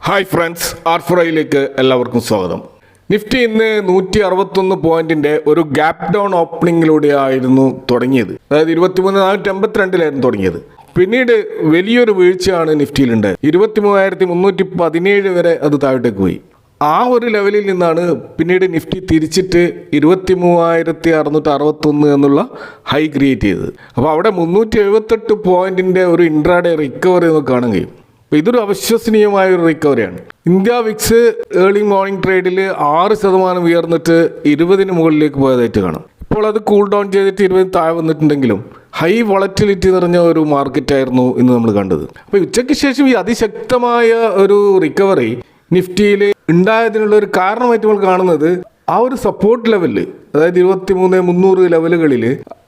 Hi friends, ആർഫറയിലേക്ക് എല്ലാവർക്കും സ്വാഗതം. Nifty ഇന്ന് 161 പോയിന്റിന്റെ ഒരു ഗ്യാപ് ഡൗൺ ഓപ്പണിങ്ങിലൂടെയായിരുന്നു തുടങ്ങിയത്. അതായത് 23,482 തുടങ്ങിയത്. പിന്നീട് വലിയൊരു വീഴ്ചയാണ് നിഫ്റ്റിയിലുണ്ടായത്. 23,317 വരെ അത് താഴോട്ടേക്ക് പോയി. ആ ഒരു ലെവലിൽ നിന്നാണ് പിന്നീട് നിഫ്റ്റി തിരിച്ചിട്ട് 23,661 എന്നുള്ള ഹൈ ക്രിയേറ്റ് ചെയ്തത്. അപ്പോൾ അവിടെ 378 പോയിന്റിന്റെ ഒരു ഇൻട്രാഡേ റിക്കവറി നമുക്ക് കാണാൻ കഴിയും. അപ്പോൾ ഇതൊരു അവിശ്വസനീയമായ ഒരു റിക്കവറിയാണ്. ഇന്ത്യ വിക്സ് ഏർലി മോർണിംഗ് ട്രേഡിൽ 6% ഉയർന്നിട്ട് 20 മുകളിലേക്ക് പോയതായിട്ട് കാണാം. ഇപ്പോൾ അത് കൂൾ ഡൗൺ ചെയ്തിട്ട് 20 താഴെ വന്നിട്ടുണ്ടെങ്കിലും ഹൈ വോളറ്റിലിറ്റി നിറഞ്ഞ ഒരു മാർക്കറ്റായിരുന്നു ഇന്ന് നമ്മൾ കണ്ടത്. അപ്പോൾ ഉച്ചയ്ക്ക് ശേഷം ഈ അതിശക്തമായ ഒരു റിക്കവറി നിഫ്റ്റിയിൽ ഉണ്ടായതിനുള്ള ഒരു കാരണമായിട്ട് നമ്മൾ കാണുന്നത് ആ ഒരു സപ്പോർട്ട് ലെവലിൽ, അതായത് 23,300 ലെവലുകളിൽ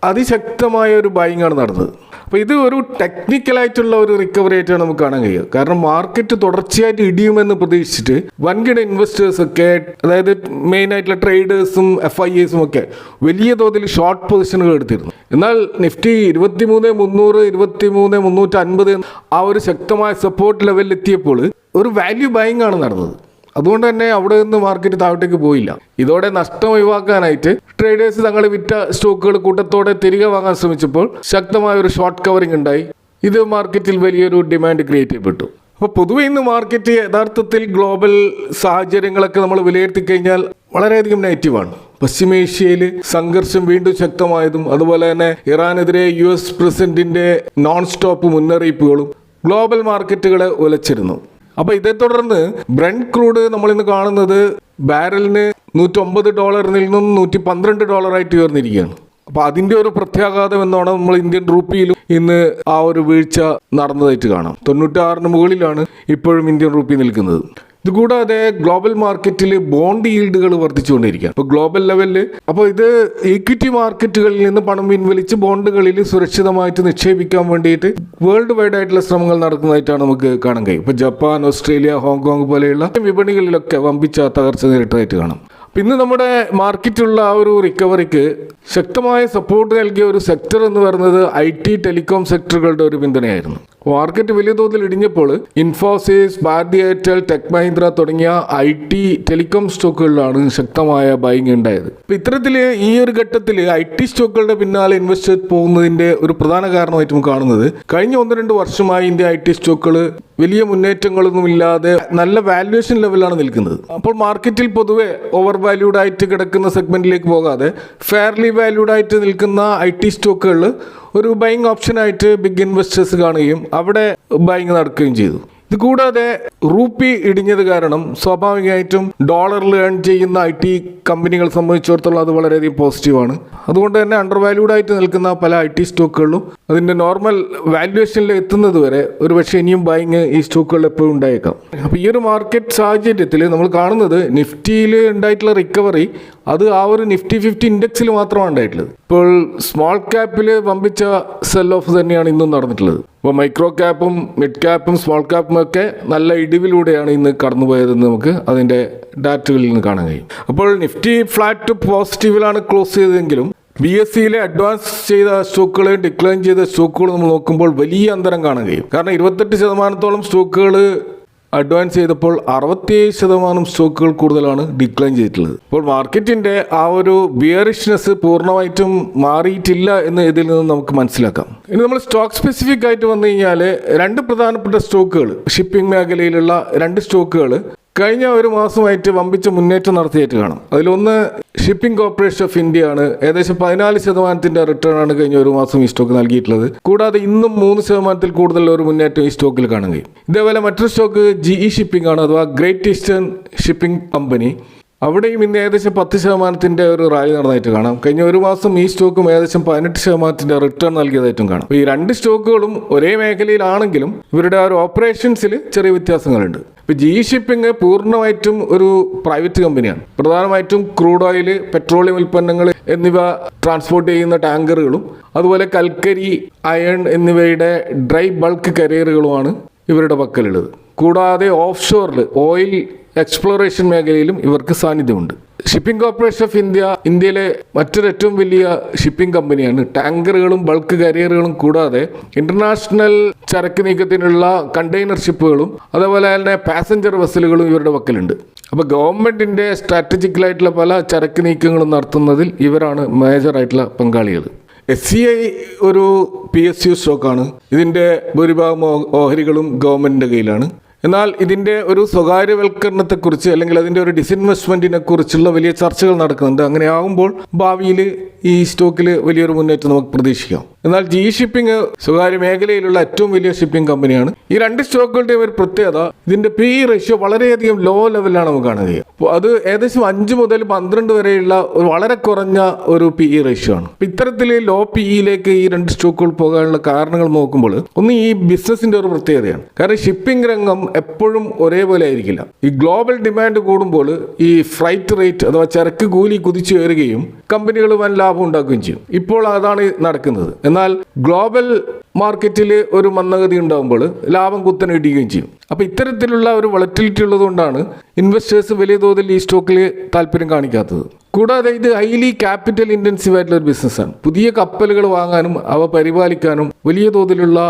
അതിശക്തമായ ഒരു ബൈങ് ആണ് നടന്നത്. അപ്പോൾ ഇത് ഒരു ടെക്നിക്കലായിട്ടുള്ള ഒരു റിക്കവറി ആയിട്ടാണ് നമുക്ക് കാണാൻ കഴിയുക. കാരണം മാർക്കറ്റ് തുടർച്ചയായിട്ട് ഇടിയുമെന്ന് പ്രതീക്ഷിച്ചിട്ട് വൻകിട ഇൻവെസ്റ്റേഴ്സൊക്കെ, അതായത് മെയിനായിട്ടുള്ള ട്രേഡേഴ്സും FIAസും ഒക്കെ വലിയ തോതിൽ ഷോർട്ട് പൊസിഷനുകൾ എടുത്തിരുന്നു. എന്നാൽ നിഫ്റ്റി 23,300 23,350 ആ ഒരു ശക്തമായ സപ്പോർട്ട് ലെവലിൽ എത്തിയപ്പോൾ ഒരു വാല്യൂ ബൈങ് ആണ് നടന്നത്. അതുകൊണ്ട് തന്നെ അവിടെ നിന്ന് മാർക്കറ്റ് താഴോട്ടേക്ക് പോയില്ല. ഇതോടെ നഷ്ടം ഒഴിവാക്കാനായിട്ട് ട്രേഡേഴ്സ് തങ്ങൾ വിറ്റ സ്റ്റോക്കുകൾ കൂട്ടത്തോടെ തിരികെ വാങ്ങാൻ ശ്രമിച്ചപ്പോൾ ശക്തമായ ഒരു ഷോർട്ട് കവറിംഗ് ഉണ്ടായി. ഇത് മാർക്കറ്റിൽ വലിയൊരു ഡിമാൻഡ് ക്രിയേറ്റ് ചെയ്യപ്പെട്ടു. അപ്പോൾ പൊതുവെ ഇന്ന് മാർക്കറ്റ് യഥാർത്ഥത്തിൽ ഗ്ലോബൽ സാഹചര്യങ്ങളൊക്കെ നമ്മൾ വിലയിരുത്തി കഴിഞ്ഞാൽ വളരെയധികം നെഗറ്റീവാണ്. പശ്ചിമേഷ്യയിൽ സംഘർഷം വീണ്ടും ശക്തമായതും അതുപോലെ തന്നെ ഇറാനെതിരെ US പ്രസിഡന്റിന്റെ നോൺ സ്റ്റോപ്പ് മുന്നറിയിപ്പുകളും ഗ്ലോബൽ മാർക്കറ്റുകളെ ഉലച്ചിരുന്നു. അപ്പോൾ ഇതേ തുടർന്ന് ബ്രന്റ് ക്രൂഡ് നമ്മളിന്ന് കാണുന്നത് ബാരലിന് $109 നിന്നും $112 ഉയർന്നിരിക്കുകയാണ്. അപ്പോൾ അതിൻ്റെ ഒരു പ്രത്യാഘാതം എന്നാണ് നമ്മൾ ഇന്ത്യൻ റുപ്പിയിലും ഇന്ന് ആ ഒരു വീഴ്ച നടന്നതായിട്ട് കാണാം. 96 മുകളിലാണ് ഇപ്പോഴും ഇന്ത്യൻ റുപ്പി നിൽക്കുന്നത്. ഇതുകൂടാതെ ഗ്ലോബൽ മാർക്കറ്റിൽ ബോണ്ട് ഈൽഡുകൾ വർദ്ധിച്ചുകൊണ്ടിരിക്കുകയാണ്. ഇപ്പോൾ ഗ്ലോബൽ ലെവലിൽ അപ്പോൾ ഇത് ഈക്വിറ്റി മാർക്കറ്റുകളിൽ നിന്ന് പണം പിൻവലിച്ച് ബോണ്ടുകളിൽ സുരക്ഷിതമായിട്ട് നിക്ഷേപിക്കാൻ വേണ്ടിയിട്ട് വേൾഡ് വൈഡ് ആയിട്ടുള്ള ശ്രമങ്ങൾ നടക്കുന്നതായിട്ടാണ് നമുക്ക് കാണാൻ കഴിയും. ഇപ്പോൾ ജപ്പാൻ, ഓസ്ട്രേലിയ, ഹോങ്കോങ് പോലെയുള്ള വിപണികളിലൊക്കെ വമ്പിച്ച തകർച്ച നേരിട്ടതായിട്ട് കാണാം. ഇന്ന് നമ്മുടെ മാർക്കറ്റുള്ള ആ ഒരു റിക്കവറിക്ക് ശക്തമായ സപ്പോർട്ട് നൽകിയ ഒരു സെക്ടർ എന്ന് പറയുന്നത് IT ടെലികോം സെക്ടറുകളുടെ ഒരു പിന്തുണയായിരുന്നു. മാർക്കറ്റ് വലിയ തോതിൽ ഇടിഞ്ഞപ്പോൾ ഇൻഫോസിസ്, ഭാരതി എയർടെൽ, ടെക് മഹീന്ദ്ര തുടങ്ങിയ IT ടെലികോം സ്റ്റോക്കുകളിലാണ് ശക്തമായ ബൈങ് ഉണ്ടായത്. അപ്പോൾ ഇത്തരത്തിൽ ഈ ഒരു ഘട്ടത്തിൽ IT സ്റ്റോക്കുകളുടെ പിന്നാലെ ഇൻവെസ്റ്റേഴ്സ് പോകുന്നതിൻ്റെ ഒരു പ്രധാന കാരണമായിട്ട് നമുക്ക് കാണുന്നത് കഴിഞ്ഞ 1-2 വർഷമായി ഇന്ത്യ IT സ്റ്റോക്കുകൾ വലിയ മുന്നേറ്റങ്ങളൊന്നും ഇല്ലാതെ നല്ല വാല്യുവേഷൻ ലെവലാണ് നിൽക്കുന്നത്. അപ്പോൾ മാർക്കറ്റിൽ പൊതുവെ ഓവർ വാല്യൂഡ് ആയിട്ട് കിടക്കുന്ന സെഗ്മെന്റിലേക്ക് പോകാതെ ഫെയർലി വാല്യൂഡ് ആയിട്ട് നിൽക്കുന്ന IT സ്റ്റോക്കുകളിൽ ഒരു ബൈങ് ഓപ്ഷനായിട്ട് ബിഗ് ഇൻവെസ്റ്റേഴ്സ് കാണുകയും അവിടെ ബൈങ് നടക്കുകയും ചെയ്തു. ഇതുകൂടാതെ റൂപ്പി ഇടിഞ്ഞത് കാരണം സ്വാഭാവികമായിട്ടും ഡോളറിൽ ഏൺ ചെയ്യുന്ന IT കമ്പനികൾ സംബന്ധിച്ചിടത്തോളം അത് വളരെയധികം പോസിറ്റീവാണ്. അതുകൊണ്ട് തന്നെ അണ്ടർ വാല്യൂഡ് ആയിട്ട് നിൽക്കുന്ന പല IT സ്റ്റോക്കുകളിലും അതിൻ്റെ നോർമൽ വാല്യുവേഷനിൽ എത്തുന്നത് വരെ ഒരു പക്ഷേ ഇനിയും ബൈങ് ഈ സ്റ്റോക്കുകളിൽ എപ്പോഴും ഉണ്ടായേക്കാം. അപ്പോൾ ഈ ഒരു മാർക്കറ്റ് സാഹചര്യത്തിൽ നമ്മൾ കാണുന്നത് നിഫ്റ്റിയിൽ ഉണ്ടായിട്ടുള്ള റിക്കവറി അത് ആ ഒരു നിഫ്റ്റി 50 ഇൻഡെക്സിൽ മാത്രമാണ് ഉണ്ടായിട്ടുള്ളത്. ഇപ്പോൾ സ്മോൾ ക്യാപ്പിൽ വമ്പിച്ച സെൽ ഓഫ് തന്നെയാണ് ഇന്നും നടന്നിട്ടുള്ളത്. അപ്പോൾ മൈക്രോ ക്യാപ്പും മിഡ് ക്യാപ്പും സ്മോൾ ക്യാപ്പും ഒക്കെ നല്ല ഇടിവിലൂടെയാണ് ഇന്ന് കടന്നുപോയതെന്ന് നമുക്ക് അതിൻ്റെ ഡാറ്റകളിൽ നിന്ന് കാണാൻ കഴിയും. അപ്പോൾ നിഫ്റ്റി ഫ്ലാറ്റ് പോസിറ്റീവിലാണ് ക്ലോസ് ചെയ്തതെങ്കിലും BSEയിലെ അഡ്വാൻസ് ചെയ്ത സ്റ്റോക്കുകൾ, ഡിക്ലൈൻ ചെയ്ത സ്റ്റോക്കുകൾ നമ്മൾ നോക്കുമ്പോൾ വലിയ അന്തരം കാണാൻ കഴിയും. കാരണം 28% സ്റ്റോക്കുകൾ അഡ്വാൻസ് ചെയ്തപ്പോൾ 67% സ്റ്റോക്കുകൾ കൂടുതലാണ് ഡിക്ലൈൻ ചെയ്തിട്ടുള്ളത്. അപ്പോൾ മാർക്കറ്റിൻ്റെ ആ ഒരു ബിയറിഷ്നെസ് പൂർണ്ണമായിട്ടും മാറിയിട്ടില്ല എന്ന് ഇതിൽ നിന്ന് നമുക്ക് മനസ്സിലാക്കാം. ഇനി നമ്മൾ സ്റ്റോക്ക് സ്പെസിഫിക് ആയിട്ട് വന്നു കഴിഞ്ഞാൽ 2 പ്രധാനപ്പെട്ട സ്റ്റോക്കുകൾ, ഷിപ്പിംഗ് മേഖലയിലുള്ള 2 സ്റ്റോക്കുകൾ കഴിഞ്ഞ ഒരു മാസമായിട്ട് വമ്പിച്ച മുന്നേറ്റം നടത്തിയിട്ട് കാണാം. അതിലൊന്ന് ഷിപ്പിംഗ് കോർപ്പറേഷൻ ഓഫ് ഇന്ത്യ ആണ്. ഏകദേശം 14% റിട്ടേൺ ആണ് കഴിഞ്ഞ ഒരു മാസം ഈ സ്റ്റോക്ക് നൽകിയിട്ടുള്ളത്. കൂടാതെ ഇന്നും 3% കൂടുതൽ ഒരു മുന്നേറ്റം ഈ സ്റ്റോക്കിൽ കാണാൻ കഴിയും. ഇതേപോലെ മറ്റൊരു സ്റ്റോക്ക് GE ഷിപ്പിംഗ് ആണ്, അഥവാ ഗ്രേറ്റ് ഈസ്റ്റേൺ ഷിപ്പിംഗ് കമ്പനി. അവിടെയും ഇന്ന് ഏകദേശം 10% ഒരു റാലി നടന്നതായിട്ട് കാണാം. കഴിഞ്ഞ ഒരു മാസം ഈ സ്റ്റോക്കും ഏകദേശം 18% റിട്ടേൺ നൽകിയതായിട്ടും കാണാം. അപ്പോൾ ഈ 2 സ്റ്റോക്കുകളും ഒരേ മേഖലയിലാണെങ്കിലും ഇവരുടെ ആ ഒരു ഓപ്പറേഷൻസിൽ ചെറിയ വ്യത്യാസങ്ങളുണ്ട്. ഇപ്പോൾ GE ഷിപ്പിംഗ് പൂർണ്ണമായിട്ടും ഒരു പ്രൈവറ്റ് കമ്പനിയാണ്. പ്രധാനമായിട്ടും ക്രൂഡ് ഓയിൽ, പെട്രോളിയം ഉൽപ്പന്നങ്ങൾ എന്നിവ ട്രാൻസ്പോർട്ട് ചെയ്യുന്ന ടാങ്കറുകളും അതുപോലെ കൽക്കരി, അയൺ എന്നിവയുടെ ഡ്രൈ ബൾക്ക് കരിയറുകളുമാണ് ഇവരുടെ പക്കലുള്ളത്. കൂടാതെ ഓഫ് ഷോറിൽ ഓയിൽ എക്സ്പ്ലോറേഷൻ മേഖലയിലും ഇവർക്ക് സാന്നിധ്യമുണ്ട്. ഷിപ്പിംഗ് കോർപ്പറേഷൻ ഓഫ് ഇന്ത്യയിലെ മറ്റൊരു ഏറ്റവും വലിയ ഷിപ്പിംഗ് കമ്പനിയാണ്. ടാങ്കറുകളും ബൾക്ക് കരിയറുകളും കൂടാതെ ഇന്റർനാഷണൽ ചരക്ക് നീക്കത്തിനുള്ള കണ്ടെയ്നർ ഷിപ്പുകളും അതേപോലെ തന്നെ പാസഞ്ചർ വെസലുകളും ഇവരുടെ പക്കലുണ്ട്. അപ്പോൾ ഗവൺമെന്റിന്റെ സ്ട്രാറ്റജിക്കലായിട്ടുള്ള പല ചരക്ക് നീക്കങ്ങളും നടത്തുന്നതിൽ ഇവരാണ് മേജറായിട്ടുള്ള പങ്കാളികൾ. SCI ഒരു PSU സ്റ്റോക്കാണ്. ഇതിന്റെ ഭൂരിഭാഗം ഓഹരികളും ഗവൺമെന്റിന്റെ കയ്യിലാണ്. എന്നാൽ ഇതിൻ്റെ ഒരു സ്വകാര്യവൽക്കരണത്തെക്കുറിച്ച് അല്ലെങ്കിൽ അതിൻ്റെ ഒരു ഡിസ്ഇൻവെസ്റ്റ്മെൻറ്റിനെ കുറിച്ചുള്ള വലിയ ചർച്ചകൾ നടക്കുന്നുണ്ട്. അങ്ങനെ ആകുമ്പോൾ ഭാവിയിൽ ഈ സ്റ്റോക്കിൽ വലിയൊരു മുന്നേറ്റം നമുക്ക് പ്രതീക്ഷിക്കാം. എന്നാൽ GE ഷിപ്പിംഗ് സ്വകാര്യ മേഖലയിലുള്ള ഏറ്റവും വലിയ ഷിപ്പിംഗ് കമ്പനിയാണ്. ഈ രണ്ട് സ്റ്റോക്കുകളുടെയും ഒരു പ്രത്യേകത, ഇതിൻ്റെ PE റേഷ്യോ വളരെയധികം ലോ ലെവലാണ് നമുക്ക് കാണുക. അപ്പോൾ അത് ഏകദേശം 5 മുതൽ 12 വരെയുള്ള ഒരു വളരെ കുറഞ്ഞ ഒരു PE റേഷ്യോ ആണ്. അപ്പോൾ ഇത്തരത്തിൽ ലോ PEയിലേക്ക് ഈ രണ്ട് സ്റ്റോക്കുകൾ പോകാനുള്ള കാരണങ്ങൾ നോക്കുമ്പോൾ ഒന്ന് ഈ ബിസിനസിൻ്റെ ഒരു പ്രത്യേകതയാണ്. കാരണം ഷിപ്പിംഗ് രംഗം എപ്പോഴും ഒരേപോലെ ആയിരിക്കില്ല. ഈ ഗ്ലോബൽ ഡിമാൻഡ് കൂടുമ്പോൾ ഈ ഫ്രൈറ്റ് റേറ്റ് അഥവാ ചരക്ക് കൂലി കുതിച്ചുയരുകയും കമ്പനികൾ വൻ ലാഭം ഉണ്ടാക്കുകയും ചെയ്യും. ഇപ്പോൾ അതാണ് നടക്കുന്നത്. എന്നാൽ ഗ്ലോബൽ മാർക്കറ്റിൽ ഒരു മന്ദഗതി ഉണ്ടാകുമ്പോൾ ലാഭം കുത്തനെ ഇടിയുകയും ചെയ്യും. അപ്പോൾ ഇത്തരത്തിലുള്ള ഒരു വളറ്റിലിറ്റി ഉള്ളതുകൊണ്ടാണ് ഇൻവെസ്റ്റേഴ്സ് വലിയ തോതിൽ ഈ സ്റ്റോക്കിൽ താല്പര്യം കാണിക്കാത്തത്. കൂടാതെ ഇത് ഹൈലി ക്യാപിറ്റൽ ഇൻറ്റൻസീവ് ആയിട്ടുള്ള ഒരു ബിസിനസ്സാണ്. പുതിയ കപ്പലുകൾ വാങ്ങാനും അവ പരിപാലിക്കാനും വലിയ തോതിലുള്ള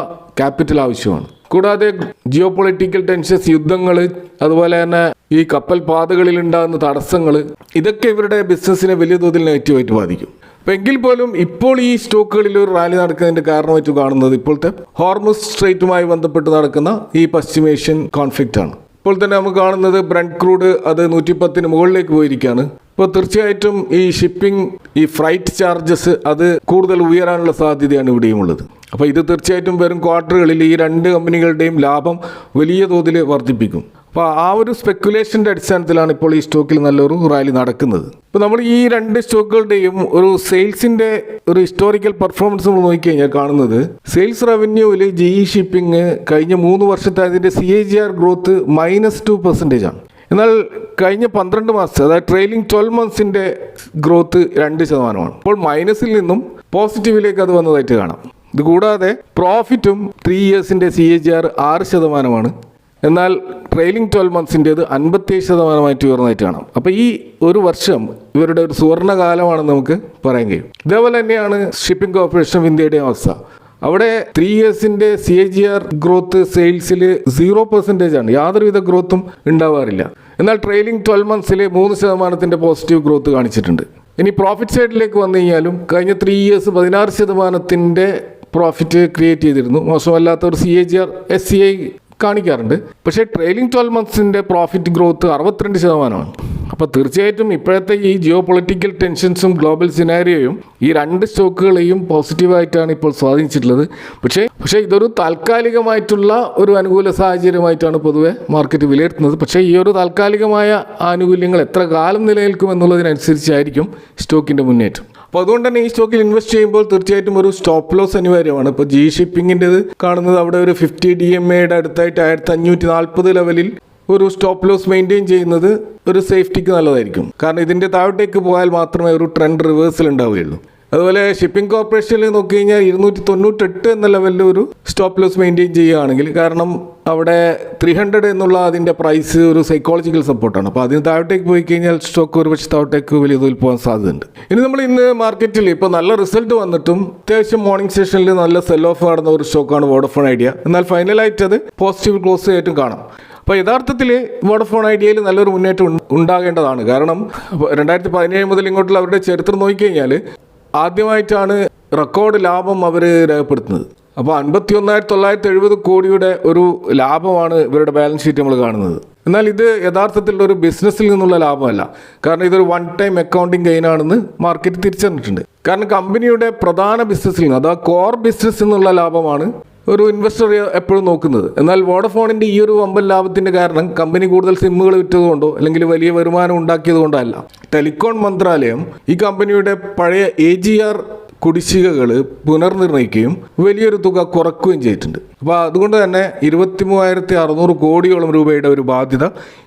ക്യാപിറ്റൽ ആവശ്യമാണ്. കൂടാതെ ജിയോ പൊളിറ്റിക്കൽ ടെൻഷൻസ്, യുദ്ധങ്ങൾ, അതുപോലെ തന്നെ ഈ കപ്പൽ പാതകളിൽ ഉണ്ടാകുന്ന തടസ്സങ്ങൾ, ഇതൊക്കെ ഇവരുടെ ബിസിനസ്സിനെ വലിയ തോതിൽ നെഗറ്റീവായിട്ട് ബാധിക്കും. അപ്പം എങ്കിൽ പോലും ഇപ്പോൾ ഈ സ്റ്റോക്കുകളിൽ ഒരു റാലി നടക്കുന്നതിൻ്റെ കാരണമായിട്ട് കാണുന്നത് ഇപ്പോഴത്തെ ഹോർമുസ് സ്ട്രൈറ്റുമായി ബന്ധപ്പെട്ട് നടക്കുന്ന ഈ പശ്ചിമേഷ്യൻ കോൺഫ്ലിക്റ്റ് ആണ്. ഇപ്പോൾ തന്നെ നമുക്ക് കാണുന്നത് ബ്രന്റ് ക്രൂഡ് അത് 110 മുകളിലേക്ക് പോയിരിക്കുകയാണ്. ഇപ്പോൾ തീർച്ചയായിട്ടും ഈ ഷിപ്പിംഗ്, ഈ ഫ്രൈറ്റ് ചാർജസ് അത് കൂടുതൽ ഉയരാനുള്ള സാധ്യതയാണ് ഇവിടെയും ഉള്ളത്. അപ്പോൾ ഇത് തീർച്ചയായിട്ടും വരും ക്വാർട്ടറുകളിൽ ഈ രണ്ട് കമ്പനികളുടെയും ലാഭം വലിയ തോതിൽ വർദ്ധിപ്പിക്കും. അപ്പോൾ ആ ഒരു സ്പെക്കുലേഷൻ്റെ അടിസ്ഥാനത്തിലാണ് ഇപ്പോൾ ഈ സ്റ്റോക്കിൽ നല്ലൊരു റാലി നടക്കുന്നത്. ഇപ്പോൾ നമ്മൾ ഈ രണ്ട് സ്റ്റോക്കുകളുടെയും ഒരു സെയിൽസിൻ്റെ ഒരു ഹിസ്റ്റോറിക്കൽ പെർഫോമൻസ് നമ്മൾ നോക്കിക്കഴിഞ്ഞാൽ കാണുന്നത്, സെയിൽസ് റവന്യൂവിൽ GE ഷിപ്പിംഗ് കഴിഞ്ഞ 3 വർഷത്തെ അതിൻ്റെ CAGR ഗ്രോത്ത് -2% ആണ്. എന്നാൽ കഴിഞ്ഞ 12 മാസത്തെ അതായത് ട്രെയിലിംഗ് 12 മന്ത്സിൻ്റെ ഗ്രോത്ത് 2%. അപ്പോൾ മൈനസിൽ നിന്നും പോസിറ്റീവിലേക്ക് അത് വന്നതായിട്ട് കാണാം. ഇത് കൂടാതെ പ്രോഫിറ്റും 3 ഇയേഴ്സിൻ്റെ CAGR 6%. എന്നാൽ ട്രെയിലിംഗ് 12 മന്ത്സിൻ്റേത് 57% ഉയർന്നതായിട്ട് കാണാം. അപ്പോൾ ഈ ഒരു വർഷം ഇവരുടെ ഒരു സുവർണ്ണകാലമാണെന്ന് നമുക്ക് പറയാൻ കഴിയും. ഇതേപോലെ തന്നെയാണ് ഷിപ്പിംഗ് കോർപ്പറേഷൻ ഓഫ് ഇന്ത്യയുടെ അവസ്ഥ. അവിടെ 3 ഇയേഴ്സിൻ്റെ CAGR ഗ്രോത്ത് സെയിൽസിൽ 0% ആണ്. യാതൊരുവിധ ഗ്രോത്തും ഉണ്ടാവാറില്ല. എന്നാൽ ട്രെയിലിംഗ് 12 മന്ത്സിൽ 3% പോസിറ്റീവ് ഗ്രോത്ത് കാണിച്ചിട്ടുണ്ട്. ഇനി പ്രോഫിറ്റ് സൈഡിലേക്ക് വന്നു കഴിഞ്ഞാലും കഴിഞ്ഞ 3 ഇയേഴ്സ് 16% പ്രോഫിറ്റ് ക്രിയേറ്റ് ചെയ്തിരുന്നു. മോശമല്ലാത്ത ഒരു CAGR SCI കാണിക്കാറുണ്ട്. പക്ഷേ ട്രെയിലിംഗ് 12 മന്ത്സിൻ്റെ പ്രോഫിറ്റ് ഗ്രോത്ത് 62%. അപ്പോൾ തീർച്ചയായിട്ടും ഇപ്പോഴത്തെ ഈ ജിയോ പൊളിറ്റിക്കൽ ടെൻഷൻസും ഗ്ലോബൽ സിനാരിയോയും ഈ രണ്ട് സ്റ്റോക്കുകളെയും പോസിറ്റീവായിട്ടാണ് ഇപ്പോൾ സ്വാധീനിച്ചിട്ടുള്ളത്. പക്ഷേ ഇതൊരു താൽക്കാലികമായിട്ടുള്ള ഒരു അനുകൂല സാഹചര്യമായിട്ടാണ് പൊതുവെ മാർക്കറ്റ് വിലയിരുത്തുന്നത്. പക്ഷേ ഈ ഒരു താൽക്കാലികമായ ആനുകൂല്യങ്ങൾ എത്ര കാലം നിലനിൽക്കും എന്നുള്ളതിനനുസരിച്ചായിരിക്കും സ്റ്റോക്കിൻ്റെ മുന്നേറ്റം. അപ്പോൾ അതുകൊണ്ട് തന്നെ ഈ സ്റ്റോക്കിൽ ഇൻവെസ്റ്റ് ചെയ്യുമ്പോൾ തീർച്ചയായിട്ടും ഒരു സ്റ്റോപ്പ് ലോസ് അനിവാര്യമാണ്. ഇപ്പോൾ GE ഷിപ്പിങ്ങിൻ്റെത് കാണുന്നത് അവിടെ ഒരു 50 DMAയുടെ അടുത്തായിട്ട് 1540 ലെവലിൽ ഒരു സ്റ്റോപ്പ് ലോസ് മെയിൻറ്റെയിൻ ചെയ്യുന്നത് ഒരു സേഫ്റ്റിക്ക് നല്ലതായിരിക്കും. കാരണം ഇതിൻ്റെ താഴോട്ടേക്ക് പോയാൽ മാത്രമേ ഒരു ട്രെൻഡ് റിവേഴ്സൽ ഉണ്ടാവുകയുള്ളൂ. അതുപോലെ ഷിപ്പിംഗ് കോർപ്പറേഷനിൽ നോക്കി കഴിഞ്ഞാൽ 298 എന്ന ലെവലിൽ ഒരു സ്റ്റോപ്പ് ലോസ് മെയിൻറ്റെയിൻ ചെയ്യുകയാണെങ്കിൽ, കാരണം അവിടെ 300 എന്നുള്ള അതിൻ്റെ പ്രൈസ് ഒരു സൈക്കോളജിക്കൽ സപ്പോർട്ടാണ്. അപ്പോൾ അതിന് താഴോട്ടേക്ക് പോയി കഴിഞ്ഞാൽ സ്റ്റോക്ക് ഒരുപക്ഷെ താഴോട്ടേക്ക് വലിയ തോതിൽ പോകാൻ സാധ്യതയുണ്ട്. ഇനി നമ്മൾ ഇന്ന് മാർക്കറ്റിൽ ഇപ്പോൾ നല്ല റിസൾട്ട് വന്നിട്ടും അത്യാവശ്യം മോർണിംഗ് സെഷനിൽ നല്ല സെൽ ഓഫ് നടന്ന ഒരു സ്റ്റോക്കാണ് വോഡഫോൺ ഐഡിയ. എന്നാൽ ഫൈനലായിട്ട് അത് പോസിറ്റീവ് ക്ലോസ് ആയിട്ടും കാണാം. അപ്പോൾ യഥാർത്ഥത്തിൽ വോഡഫോൺ ഐഡിയയിൽ നല്ലൊരു മുന്നേറ്റം ഉണ്ടാകേണ്ടതാണ്. കാരണം 2017 മുതൽ ഇങ്ങോട്ടുള്ള അവരുടെ ചരിത്രം നോക്കിക്കഴിഞ്ഞാൽ ആദ്യമായിട്ടാണ് റെക്കോർഡ് ലാഭം അവർ രേഖപ്പെടുത്തുന്നത്. അപ്പോൾ 51,970 കോടിയുടെ ഒരു ലാഭമാണ് ഇവരുടെ ബാലൻസ് ഷീറ്റ് നമ്മൾ കാണുന്നത്. എന്നാൽ ഇത് യഥാർത്ഥത്തിലുള്ള ഒരു ബിസിനസ്സിൽ നിന്നുള്ള ലാഭമല്ല. കാരണം ഇതൊരു വൺ ടൈം അക്കൗണ്ടിങ് ഗെയിനാണെന്ന് മാർക്കറ്റ് തിരിച്ചറിഞ്ഞിട്ടുണ്ട്. കാരണം കമ്പനിയുടെ പ്രധാന ബിസിനസ്സിൽ നിന്ന്, അതാ കോർ ബിസിനസ് എന്നുള്ള ലാഭമാണ് ഒരു ഇൻവെസ്റ്റർ എപ്പോഴും നോക്കുന്നത്. എന്നാൽ വോഡഫോണിൻ്റെ ഈ ഒരു വമ്പൻ ലാഭത്തിൻ്റെ കാരണം കമ്പനി കൂടുതൽ സിമ്മുകൾ വിറ്റതുകൊണ്ടോ അല്ലെങ്കിൽ വലിയ വരുമാനം ഉണ്ടാക്കിയത് കൊണ്ടോ അല്ല. ടെലികോം മന്ത്രാലയം ഈ കമ്പനിയുടെ പഴയ AGR കുടിശ്ശികകൾ പുനർനിർണയിക്കുകയും വലിയൊരു തുക കുറക്കുകയും ചെയ്തിട്ടുണ്ട്. അപ്പോൾ അതുകൊണ്ട് തന്നെ 23,600 കോടിയോളം രൂപയുടെ ഒരു ബാധ്യത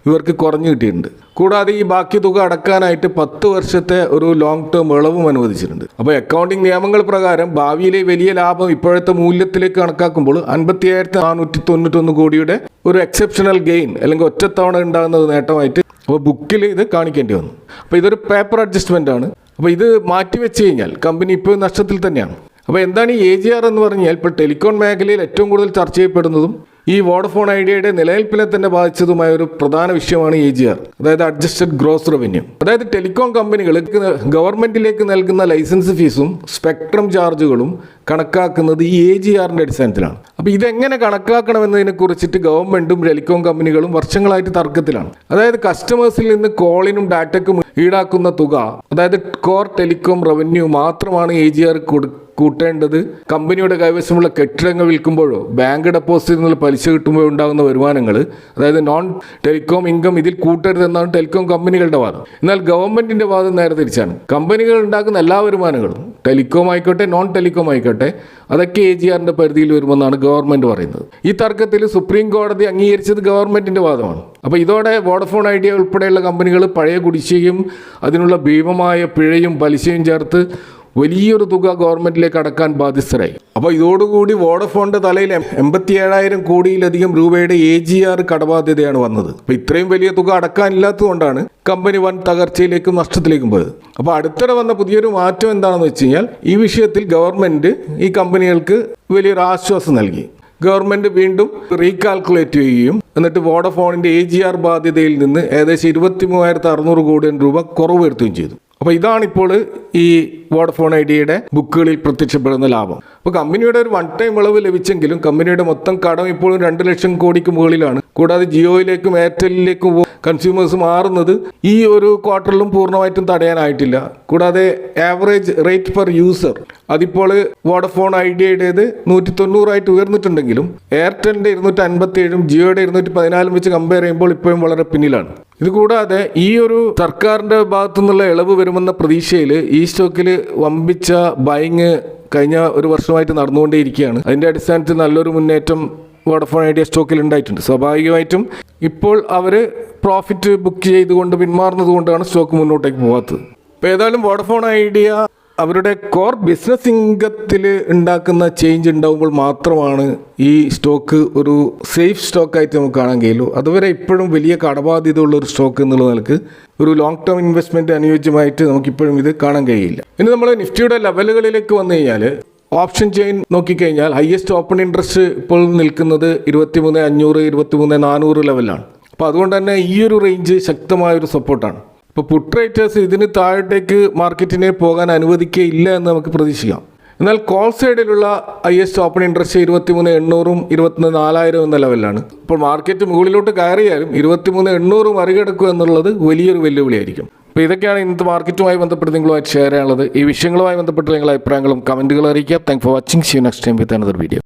ഇവർക്ക് കുറഞ്ഞു കിട്ടിയിട്ടുണ്ട്. കൂടാതെ ഈ ബാക്കി തുക അടക്കാനായിട്ട് 10 വർഷത്തെ ഒരു ലോങ് ടേം ഇളവും അനുവദിച്ചിട്ടുണ്ട്. അപ്പോൾ അക്കൗണ്ടിംഗ് നിയമങ്ങൾ പ്രകാരം ഭാവിയിലെ വലിയ ലാഭം ഇപ്പോഴത്തെ മൂല്യത്തിലേക്ക് കണക്കാക്കുമ്പോൾ 57,491 കോടിയുടെ ഒരു എക്സെപ്ഷണൽ ഗെയിൻ അല്ലെങ്കിൽ ഒറ്റത്തവണ ഉണ്ടാകുന്നത് നേട്ടമായിട്ട് അപ്പോൾ ബുക്കിൽ ഇത് കാണിക്കേണ്ടി വന്നു. അപ്പോൾ ഇതൊരു പേപ്പർ അഡ്ജസ്റ്റ്മെൻ്റ് ആണ്. അപ്പോൾ ഇത് മാറ്റിവെച്ച് കഴിഞ്ഞാൽ കമ്പനി ഇപ്പോൾ നഷ്ടത്തിൽ തന്നെയാണ്. അപ്പോൾ എന്താണ് ഈ AGR എന്ന് പറഞ്ഞാൽ ഇപ്പോൾ ടെലികോം മേഖലയിൽ ഏറ്റവും കൂടുതൽ ചർച്ച ചെയ്യപ്പെടുന്നതും ഈ വോഡഫോൺ ഐഡിയയുടെ നിലനിൽപ്പിനെ തന്നെ ബാധിച്ചതുമായ ഒരു പ്രധാന വിഷയമാണ് AGR, അതായത് അഡ്ജസ്റ്റഡ് ഗ്രോസ് റവന്യൂ. അതായത് ടെലികോം കമ്പനികൾ ഗവൺമെന്റിലേക്ക് നൽകുന്ന ലൈസൻസ് ഫീസും സ്പെക്ട്രം ചാർജുകളും കണക്കാക്കുന്നത് ഈ AGRന്റെ അടിസ്ഥാനത്തിലാണ്. അപ്പോൾ ഇതെങ്ങനെ കണക്കാക്കണമെന്നതിനെ കുറിച്ചിട്ട് ഗവൺമെന്റും ടെലികോം കമ്പനികളും വർഷങ്ങളായിട്ട് തർക്കത്തിലാണ്. അതായത് കസ്റ്റമേഴ്സിൽ നിന്ന് കോളിനും ഡാറ്റയ്ക്കും ഈടാക്കുന്ന തുക, അതായത് കോർ ടെലികോം റവന്യൂ മാത്രമാണ് AGR കൂട്ടേണ്ടത്. കമ്പനിയുടെ കൈവശമുള്ള കെട്ടിടങ്ങൾ വിൽക്കുമ്പോഴോ ബാങ്ക് ഡെപ്പോസിറ്റിൽ നിന്നുള്ള പലിശ കിട്ടുമ്പോഴോ ഉണ്ടാകുന്ന വരുമാനങ്ങൾ, അതായത് നോൺ ടെലികോം ഇൻകം ഇതിൽ കൂട്ടരുതെന്നാണ് ടെലികോം കമ്പനികളുടെ വാദം. എന്നാൽ ഗവൺമെന്റിന്റെ വാദം നേരെ തിരിച്ചാണ്. കമ്പനികൾ ഉണ്ടാക്കുന്ന എല്ലാ വരുമാനങ്ങളും ടെലികോം ആയിക്കോട്ടെ നോൺ ടെലികോം ആയിക്കോട്ടെ അതൊക്കെ AGRന്റെ പരിധിയിൽ വരുമെന്നാണ് ഗവൺമെന്റ് പറയുന്നത്. ഈ തർക്കത്തിൽ സുപ്രീം കോടതി അംഗീകരിച്ചത് ഗവൺമെന്റിന്റെ വാദമാണ്. അപ്പോൾ ഇതോടെ വോഡഫോൺ ഐഡിയ ഉൾപ്പെടെയുള്ള കമ്പനികൾ പഴയ കുടിശ്ശികയും അതിനുള്ള ഭീമമായ പിഴയും പലിശയും ചേർത്ത് വലിയൊരു തുക ഗവൺമെന്റിലേക്ക് അടക്കാൻ ബാധ്യസ്ഥരായി. അപ്പോൾ ഇതോടുകൂടി വോഡഫോണിന്റെ തലയിൽ 87,000 കോടിയിലധികം രൂപയുടെ AGR കടബാധ്യതയാണ് വന്നത്. അപ്പോൾ ഇത്രയും വലിയ തുക അടക്കാനില്ലാത്തതുകൊണ്ടാണ് കമ്പനി വൻ തകർച്ചയിലേക്കും നഷ്ടത്തിലേക്കും പോയത്. അപ്പോൾ അടുത്തിടെ വന്ന പുതിയൊരു മാറ്റം എന്താണെന്ന് വെച്ച് കഴിഞ്ഞാൽ ഈ വിഷയത്തിൽ ഗവൺമെന്റ് ഈ കമ്പനികൾക്ക് വലിയൊരു ആശ്വാസം നൽകി. ഗവൺമെന്റ് വീണ്ടും റീകാൽക്കുലേറ്റ് ചെയ്യുകയും എന്നിട്ട് വോഡഫോണിന്റെ AGR ബാധ്യതയിൽ നിന്ന് ഏകദേശം 23,600 കോടി രൂപ കുറവ് വരുത്തുകയും ചെയ്തു. അപ്പോൾ ഇതാണിപ്പോൾ ഈ വോഡഫോൺ ഐഡിയയുടെ ബുക്കുകളിൽ പ്രത്യക്ഷപ്പെടുന്ന ലാഭം. അപ്പോൾ കമ്പനിയുടെ ഒരു 1 ടൈം ഇളവ് ലഭിച്ചെങ്കിലും കമ്പനിയുടെ മൊത്തം കടം ഇപ്പോഴും 2 ലക്ഷം കോടിക്ക് മുകളിലാണ്. കൂടാതെ ജിയോയിലേക്കും എയർടെല്ലിലേക്കും കൺസ്യൂമേഴ്സ് മാറുന്നത് ഈ ഒരു ക്വാർട്ടറിലും പൂർണ്ണമായിട്ടും തടയാനായിട്ടില്ല. കൂടാതെ ആവറേജ് റേറ്റ് പെർ യൂസർ അതിപ്പോൾ വോഡഫോൺ ഐഡിയയുടേത് 190 ഉയർന്നിട്ടുണ്ടെങ്കിലും എയർടെലിൻ്റെ 257 ജിയോയുടെ 214 വെച്ച് കമ്പയർ ചെയ്യുമ്പോൾ ഇപ്പോഴും വളരെ പിന്നിലാണ്. ഇതുകൂടാതെ ഈ ഒരു സർക്കാരിൻ്റെ ഭാഗത്തു നിന്നുള്ള ഇളവ് വരുമെന്ന പ്രതീക്ഷയിൽ ഈ സ്റ്റോക്കിൽ വമ്പിച്ച ബൈങ് കഴിഞ്ഞ ഒരു വർഷമായിട്ട് നടന്നുകൊണ്ടേയിരിക്കുകയാണ്. അതിൻ്റെ അടിസ്ഥാനത്തിൽ നല്ലൊരു മുന്നേറ്റം വോഡഫോൺ ഐഡിയ സ്റ്റോക്കിൽ ഉണ്ടായിട്ടുണ്ട്. സ്വാഭാവികമായിട്ടും ഇപ്പോൾ അവർ പ്രോഫിറ്റ് ബുക്ക് ചെയ്തുകൊണ്ട് പിന്മാറുന്നത് കൊണ്ടാണ് സ്റ്റോക്ക് മുന്നോട്ടേക്ക് പോകാത്തത്. ഇപ്പോൾ ഏതായാലും വോഡഫോൺ ഐഡിയ അവരുടെ കോർ ബിസിനസ് ഇൻകത്തിൽ ഉണ്ടാക്കുന്ന ചേഞ്ച് ഉണ്ടാകുമ്പോൾ മാത്രമാണ് ഈ സ്റ്റോക്ക് ഒരു സേഫ് സ്റ്റോക്കായിട്ട് നമുക്ക് കാണാൻ കഴിയുള്ളൂ. അതുവരെ ഇപ്പോഴും വലിയ കടബാധ്യത ഉള്ള ഒരു സ്റ്റോക്ക് എന്നുള്ള നിലക്ക് ഒരു ലോങ് ടേം ഇൻവെസ്റ്റ്മെൻറ്റ് അനുയോജ്യമായിട്ട് നമുക്കിപ്പോഴും ഇത് കാണാൻ കഴിയില്ല. ഇനി നമ്മൾ നിഫ്റ്റിയുടെ ലെവലുകളിലേക്ക് വന്നു കഴിഞ്ഞാൽ ഓപ്ഷൻ ചെയിൻ നോക്കിക്കഴിഞ്ഞാൽ ഹയസ്റ്റ് ഓപ്പൺ ഇൻട്രസ്റ്റ് ഇപ്പോൾ നിൽക്കുന്നത് 23,500 23,400 ലെവലാണ്. അപ്പോൾ അതുകൊണ്ട് തന്നെ ഈ ഒരു റേഞ്ച് ശക്തമായൊരു സപ്പോർട്ടാണ്. ഇപ്പോൾ പുട്ട് റേറ്റേഴ്സ് ഇതിന് താഴത്തേക്ക് മാർക്കറ്റിനെ പോകാൻ അനുവദിക്കുകയില്ല എന്ന് നമുക്ക് പ്രതീക്ഷിക്കാം. എന്നാൽ കോൾ സൈഡിലുള്ള ഹയസ്റ്റ് ഓപ്പൺ ഇൻട്രസ്റ്റ് 23,800 24,000 എന്ന ലെവലിലാണ്. ഇപ്പോൾ മാർക്കറ്റ് മുകളിലോട്ട് കയറിയാലും 23,800 മറികടക്കുക എന്നുള്ളത് വലിയൊരു വെല്ലുവിളിയായിരിക്കും. അപ്പോൾ ഇതൊക്കെയാണ് ഇന്നത്തെ മാർക്കറ്റുമായി ബന്ധപ്പെട്ട് നിങ്ങളുമായിട്ട് ഷെയർ ചെയ്യാനുള്ളത്. ഈ വിഷയങ്ങളുമായി ബന്ധപ്പെട്ട് നിങ്ങളുടെ അഭിപ്രായങ്ങളും കമൻറ്റുകളും അറിയിക്കുക. Thank for watching. See you next time with another video.